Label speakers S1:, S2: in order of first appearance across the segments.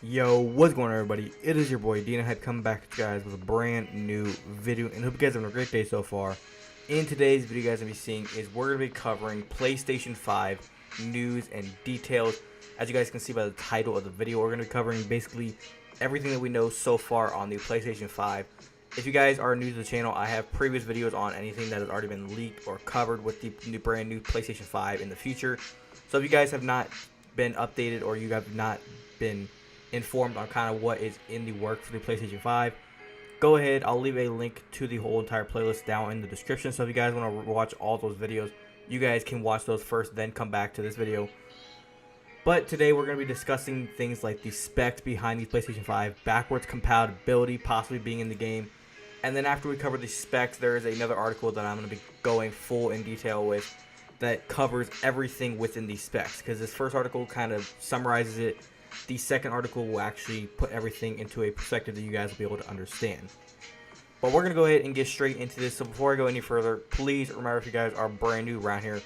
S1: Yo, what's going on, everybody? It is your boy Dina Head coming back to you guys with a brand new video, and hope you guys are having a great day so far. In today's video, you guys are going to be seeing is we're going to be covering PlayStation 5 news and details. As you guys can see by the title of the video, we're going to be covering basically everything that we know so far on the PlayStation 5. If you guys are new to the channel, I have previous videos on anything that has already been leaked or covered with the brand new PlayStation 5 in the future. So if you guys have not been updated or you have not been informed on kind of what is in the work for the PlayStation 5, go ahead. I'll leave a link to the whole entire playlist down in the description. So if you guys want to watch all those videos, you guys can watch those first, then come back to this video. But today we're going to be discussing things like the specs behind the PlayStation 5, backwards compatibility possibly being in the game, and then after we cover the specs, there is another article that I'm going to be going full in detail with that covers everything within these specs, because this first article kind of summarizes it. The second article will actually put everything into a perspective that you guys will be able to understand. But we're going to go ahead and get straight into this. So before I go any further, please remember, if you guys are brand new around here,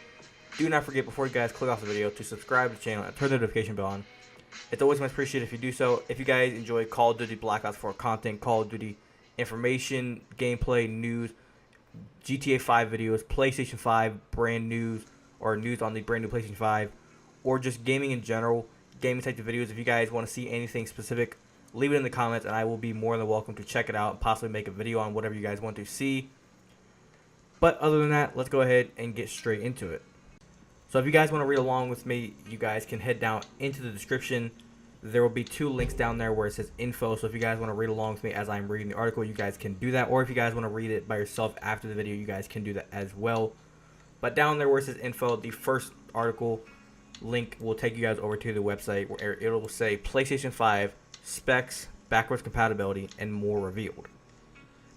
S1: do not forget before you guys click off the video to subscribe to the channel and turn the notification bell on. It's always much appreciated if you do so. If you guys enjoy Call of Duty Black Ops 4 content, Call of Duty information, gameplay, news, GTA 5 videos, PlayStation 5 brand news, or news on the brand new PlayStation 5, or just gaming in general, gaming type of videos, if you guys want to see anything specific, leave it in the comments and I will be more than welcome to check it out and possibly make a video on whatever you guys want to see. But other than that, let's go ahead and get straight into it. So if you guys want to read along with me, you guys can head down into the description. There will be two links down there where it says info, so if you guys want to read along with me as I'm reading the article, you guys can do that, or if you guys want to read it by yourself after the video, you guys can do that as well. But down there where it says info, the first article link will take you guys over to the website where it will say PlayStation 5 specs, backwards compatibility, and more revealed.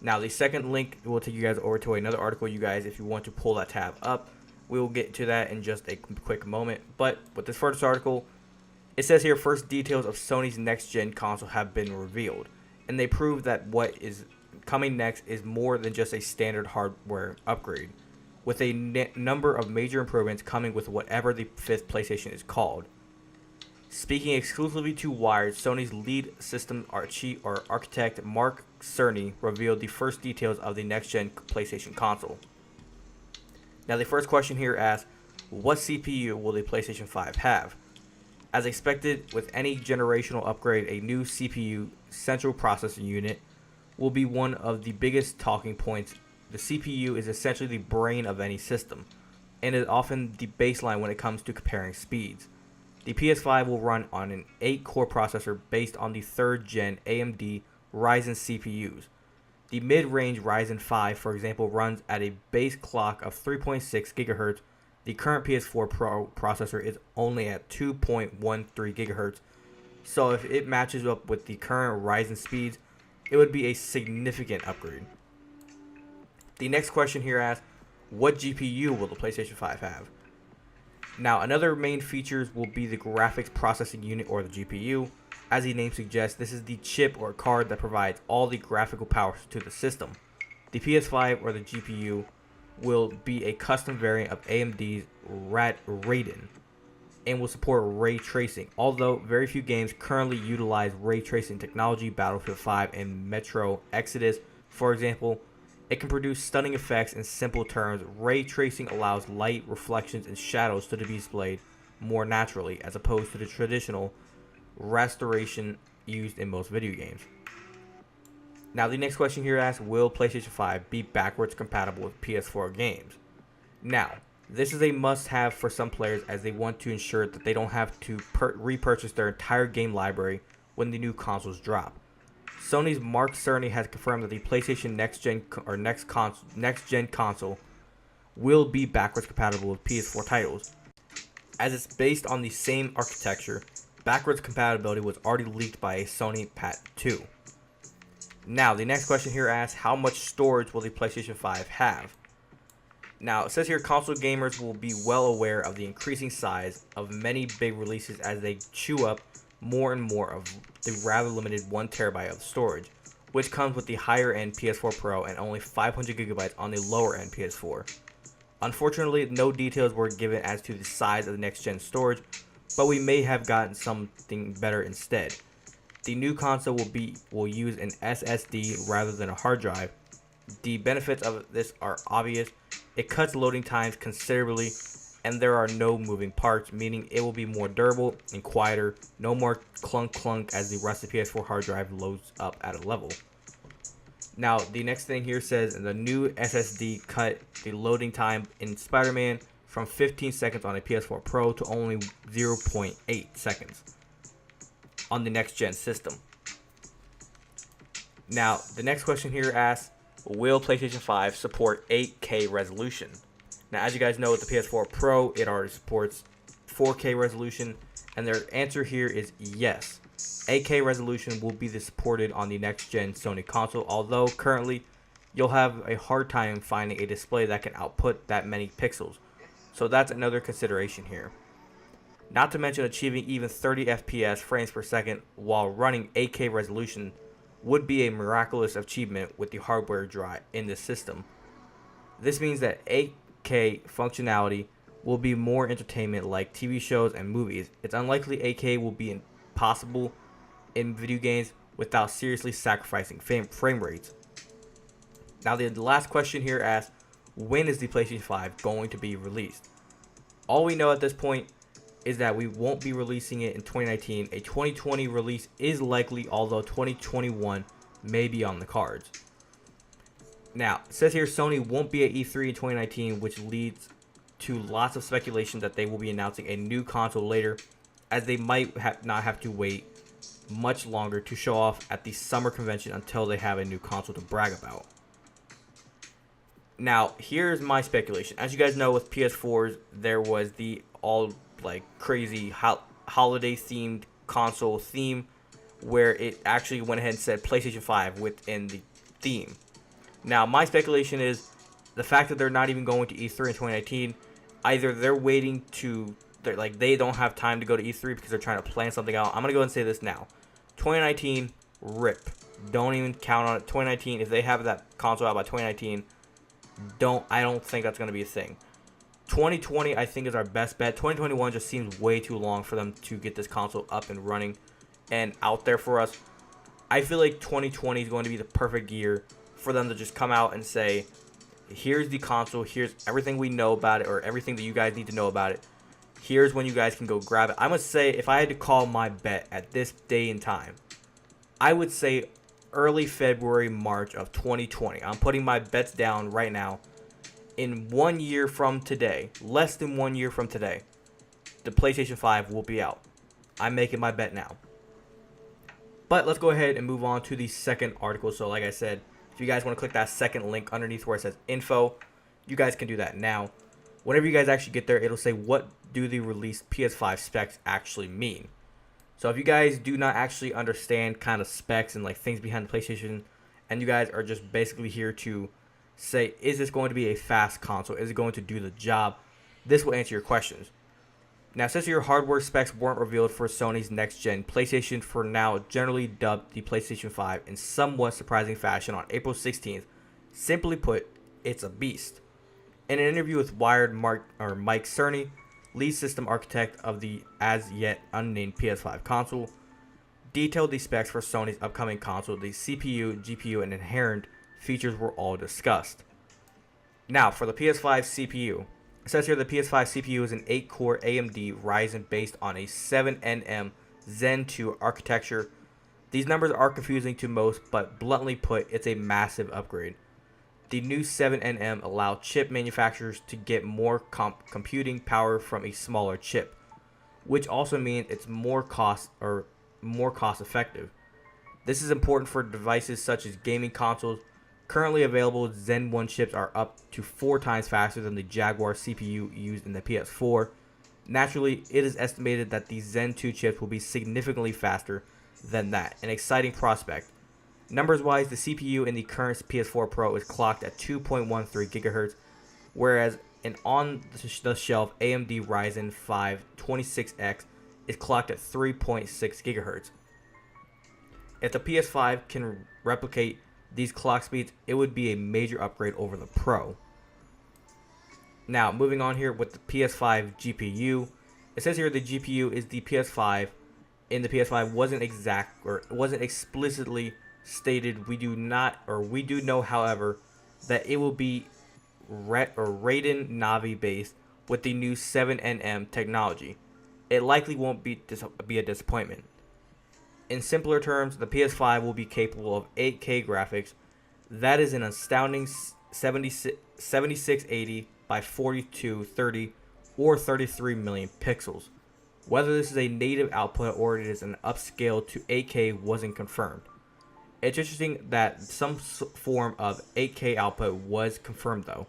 S1: Now the second link will take you guys over to another article. You guys, if you want to pull that tab up, we will get to that in just a quick moment. But with this first article, it says here, first details of Sony's next-gen console have been revealed, and they prove that what is coming next is more than just a standard hardware upgrade, with a number of major improvements coming with whatever the fifth PlayStation is called. Speaking exclusively to Wired, Sony's lead system architect Mark Cerny revealed the first details of the next-gen PlayStation console. Now the first question here asks, what CPU will the PlayStation 5 have? As expected with any generational upgrade, a new CPU, central processing unit, will be one of the biggest talking points. The CPU is essentially the brain of any system, and is often the baseline when it comes to comparing speeds. The PS5 will run on an 8-core processor based on the 3rd gen AMD Ryzen CPUs. The mid-range Ryzen 5, for example, runs at a base clock of 3.6 GHz. The current PS4 Pro processor is only at 2.13 GHz, so if it matches up with the current Ryzen speeds, it would be a significant upgrade. The next question here asks, what GPU will the PlayStation 5 have? Now, another main features will be the graphics processing unit, or the GPU. As the name suggests, this is the chip or card that provides all the graphical power to the system. The PS5, or the GPU, will be a custom variant of AMD's Radeon and will support ray tracing, although very few games currently utilize ray tracing technology. Battlefield 5 and Metro Exodus, for example, it can produce stunning effects. In simple terms, ray tracing allows light, reflections, and shadows to be displayed more naturally, as opposed to the traditional restoration used in most video games. Now the next question here asks, will PlayStation 5 be backwards compatible with PS4 games? Now, this is a must-have for some players, as they want to ensure that they don't have to repurchase their entire game library when the new consoles drop. Sony's Mark Cerny has confirmed that the PlayStation next-gen console will be backwards compatible with PS4 titles. As it's based on the same architecture, backwards compatibility was already leaked by a Sony patent too. Now, the next question here asks, how much storage will the PlayStation 5 have? Now, it says here, console gamers will be well aware of the increasing size of many big releases as they chew up more and more of the rather limited 1 TB of storage, which comes with the higher end PS4 Pro and only 500 GB on the lower end PS4. Unfortunately, no details were given as to the size of the next gen storage, but we may have gotten something better instead. The new console will use an SSD rather than a hard drive. The benefits of this are obvious. It cuts loading times considerably, and there are no moving parts, meaning it will be more durable and quieter. No more clunk clunk as the rest of the PS4 hard drive loads up at a level. Now, the next thing here says the new SSD cut the loading time in Spider-Man from 15 seconds on a PS4 Pro to only 0.8 seconds on the next gen system. Now, the next question here asks, will PlayStation 5 support 8K resolution? Now, as you guys know, with the PS4 Pro, it already supports 4K resolution, and their answer here is yes. 8K resolution will be supported on the next gen Sony console, although currently you'll have a hard time finding a display that can output that many pixels. So that's another consideration here. Not to mention achieving even 30 FPS frames per second while running 8K resolution would be a miraculous achievement with the hardware drive in this system. This means that 8K functionality will be more entertainment like TV shows and movies. It's unlikely 8K will be possible in video games without seriously sacrificing frame rates. Now the last question here asks, when is the PlayStation 5 going to be released? All we know at this point is that we won't be releasing it in 2019. A 2020 release is likely, although 2021 may be on the cards. Now, it says here Sony won't be at E3 in 2019, which leads to lots of speculation that they will be announcing a new console later, as they might not have to wait much longer to show off at the summer convention until they have a new console to brag about. Now, here's my speculation. As you guys know, with PS4s, there was the all crazy holiday themed console theme where it actually went ahead and said PlayStation 5 within the theme. Now, my speculation is the fact that they're not even going to E3 in 2019, either they're waiting to, they don't have time to go to E3 because they're trying to plan something out. I'm going to go ahead and say this now. 2019, rip. Don't even count on it. 2019, if they have that console out by 2019, I don't think that's going to be a thing. 2020, I think, is our best bet. 2021 just seems way too long for them to get this console up and running and out there for us. I feel like 2020 is going to be the perfect year for them to just come out and say, here's the console, here's everything we know about it, or everything that you guys need to know about it. Here's when you guys can go grab it. I must say, if I had to call my bet at this day and time, I would say early February, March of 2020. I'm putting my bets down right now. In 1 year from today, less than 1 year from today, the PlayStation 5 will be out. I'm making my bet now. But let's go ahead and move on to the second article. So like I said, if you guys want to click that second link underneath where it says info, you guys can do that now. Whenever you guys actually get there, it'll say what do the released PS5 specs actually mean. So if you guys do not actually understand kind of specs and things behind the PlayStation, and you guys are just basically here to say, is this going to be a fast console? Is it going to do the job? This will answer your questions. Now, since your hardware specs weren't revealed for Sony's next-gen PlayStation, for now generally dubbed the PlayStation 5 in somewhat surprising fashion on April 16th, simply put, it's a beast. In an interview with Wired, Mike Cerny, lead system architect of the as-yet unnamed PS5 console, detailed the specs for Sony's upcoming console. The CPU, GPU, and inherent features were all discussed. Now, for the PS5 CPU, it says here the PS5 CPU is an 8-core AMD Ryzen based on a 7nm Zen 2 architecture. These numbers are confusing to most, but bluntly put, it's a massive upgrade. The new 7nm allow chip manufacturers to get more computing power from a smaller chip, which also means it's more cost effective. This is important for devices such as gaming consoles. Currently available Zen 1 chips are up to 4 times faster than the Jaguar CPU used in the PS4. Naturally, it is estimated that the Zen 2 chips will be significantly faster than that, an exciting prospect. Numbers-wise, the CPU in the current PS4 Pro is clocked at 2.13 GHz, whereas an on-the-shelf AMD Ryzen 5 26X is clocked at 3.6 GHz. If the PS5 can replicate these clock speeds, it would be a major upgrade over the Pro. Now, moving on here with the PS5 GPU. It says here the GPU is the PS5 in the PS5 wasn't exact, or wasn't explicitly stated. We do know, however, that it will be Raiden Navi based with the new 7nm technology. It likely won't be a disappointment. In simpler terms, the PS5 will be capable of 8K graphics. That is an astounding 7680 by 4230 or 33 million pixels. Whether this is a native output or it is an upscale to 8K wasn't confirmed. It's interesting that some form of 8K output was confirmed though.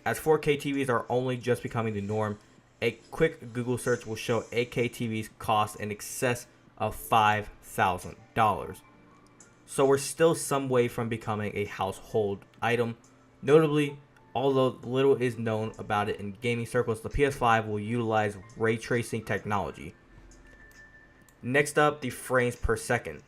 S1: As 4K TVs are only just becoming the norm, a quick Google search will show 8K TVs cost in excess of $5,000. So we're still some way from becoming a household item. Notably, although little is known about it in gaming circles, the PS5 will utilize ray tracing technology. Next up, the frames per second.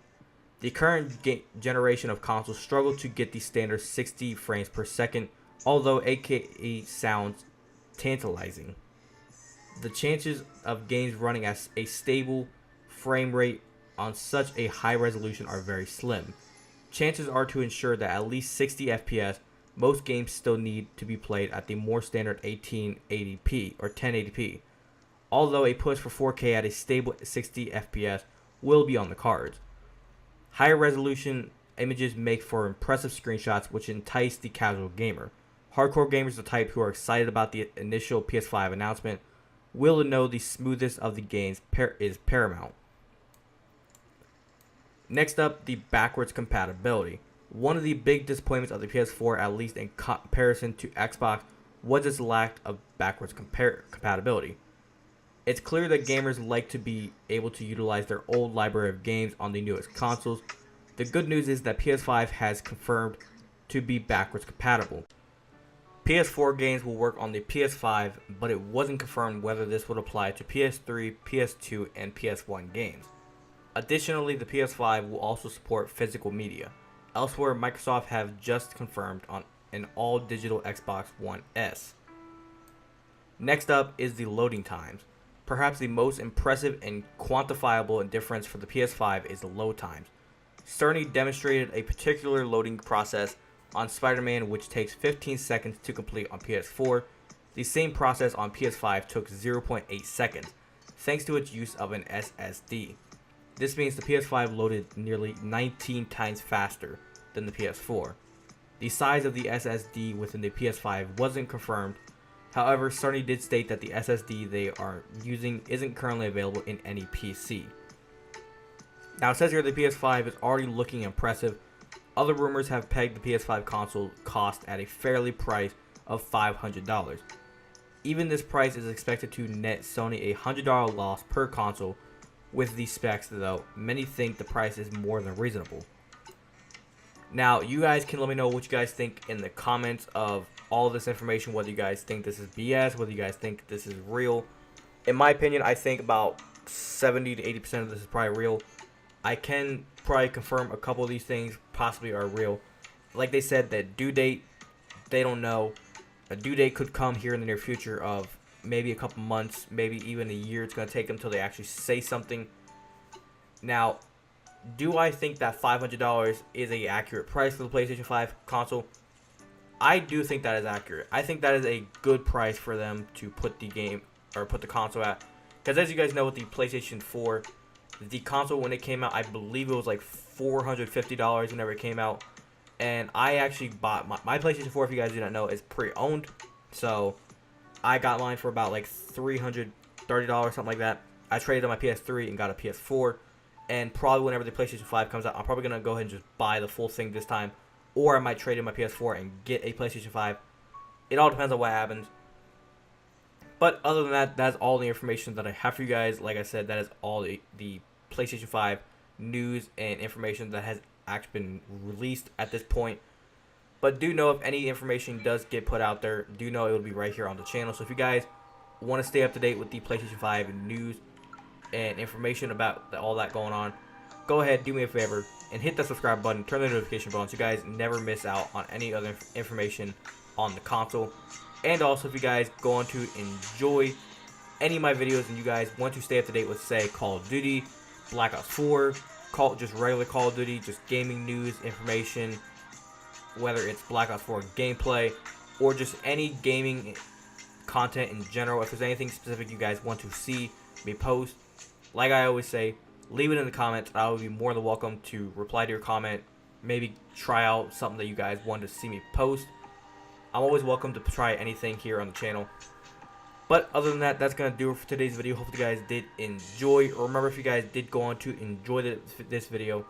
S1: The current generation of consoles struggle to get the standard 60 frames per second, although 8K sounds tantalizing. The chances of games running at a stable frame rate on such a high resolution are very slim. Chances are to ensure that at least 60 FPS, most games still need to be played at the more standard 1880p or 1080p, although a push for 4K at a stable 60 FPS will be on the cards. Higher resolution images make for impressive screenshots which entice the casual gamer. Hardcore gamers, the type who are excited about the initial PS5 announcement, will know the smoothest of the games is paramount. Next up, the backwards compatibility. One of the big disappointments of the PS4, at least in comparison to Xbox, was its lack of backwards compatibility. It's clear that gamers like to be able to utilize their old library of games on the newest consoles. The good news is that PS5 has confirmed to be backwards compatible. PS4 games will work on the PS5, but it wasn't confirmed whether this would apply to PS3, PS2, and PS1 games. Additionally, the PS5 will also support physical media. Elsewhere, Microsoft have just confirmed on an all-digital Xbox One S. Next up is the loading times. Perhaps the most impressive and quantifiable difference for the PS5 is the load times. Sony demonstrated a particular loading process on Spider-Man which takes 15 seconds to complete on PS4. The same process on PS5 took 0.8 seconds, thanks to its use of an SSD. This means the PS5 loaded nearly 19 times faster than the PS4. The size of the SSD within the PS5 wasn't confirmed. However, Sony did state that the SSD they are using isn't currently available in any PC. Now it says here the PS5 is already looking impressive. Other rumors have pegged the PS5 console cost at a fairly price of $500. Even this price is expected to net Sony a $100 loss per console. With these specs though, many think the price is more than reasonable. Now, you guys can let me know what you guys think in the comments of all of this information, whether you guys think this is BS, whether you guys think this is real. In my opinion, I think about 70 to 80% of this is probably real. I can probably confirm a couple of these things possibly are real. Like they said, that due date, they don't know. A due date could come here in the near future of maybe a couple months, maybe even a year. It's going to take them until they actually say something. Now, do I think that $500 is a accurate price for the PlayStation 5 console? I do think that is accurate. I think that is a good price for them to put the game or put the console at. Because as you guys know, with the PlayStation 4, the console when it came out, I believe it was like $450 whenever it came out. And I actually bought my PlayStation 4, if you guys do not know, is pre-owned. So I got mine for about like $330, something like that. I traded on my PS3 and got a PS4. And probably whenever the PlayStation 5 comes out, I'm probably going to go ahead and just buy the full thing this time. Or I might trade in my PS4 and get a PlayStation 5. It all depends on what happens. But other than that, that's all the information that I have for you guys. Like I said, that is all the PlayStation 5 news and information that has actually been released at this point. But do know if any information does get put out there, do know it will be right here on the channel. So if you guys want to stay up to date with the PlayStation 5 news and information about all that going on, go ahead, do me a favor, and hit that subscribe button, turn the notification bell so you guys never miss out on any other information on the console. And also, if you guys go on to enjoy any of my videos and you guys want to stay up to date with, say, Call of Duty, Black Ops 4, just regular Call of Duty, just gaming news, information, whether it's Black Ops 4 gameplay, or just any gaming content in general. If there's anything specific you guys want to see me post, like I always say, leave it in the comments. I will be more than welcome to reply to your comment, maybe try out something that you guys want to see me post. I'm always welcome to try anything here on the channel. But other than that, that's going to do it for today's video. Hope you guys did enjoy. Remember, if you guys did go on to enjoy this video,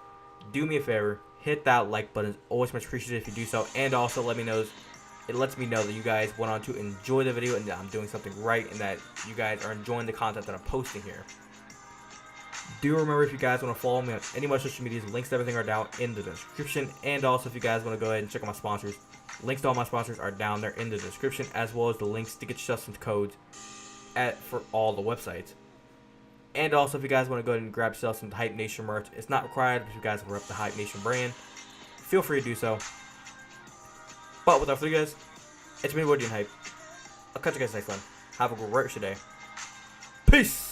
S1: do me a favor, hit that like button. It's always much appreciated if you do so. And also let me know, it lets me know that you guys went on to enjoy the video and that I'm doing something right and that you guys are enjoying the content that I'm posting here. Do remember, if you guys want to follow me on any of my social medias, links to everything are down in the description. And also, if you guys want to go ahead and check out my sponsors, links to all my sponsors are down there in the description, as well as the links to get yourself some codes for all the websites. And also, if you guys want to go ahead and grab yourself some Hype Nation merch, it's not required, but if you guys rep the Hype Nation brand, feel free to do so. But without further ado, guys, it's me, Hype. I'll catch you guys next time. Have a great rest of your day. Peace!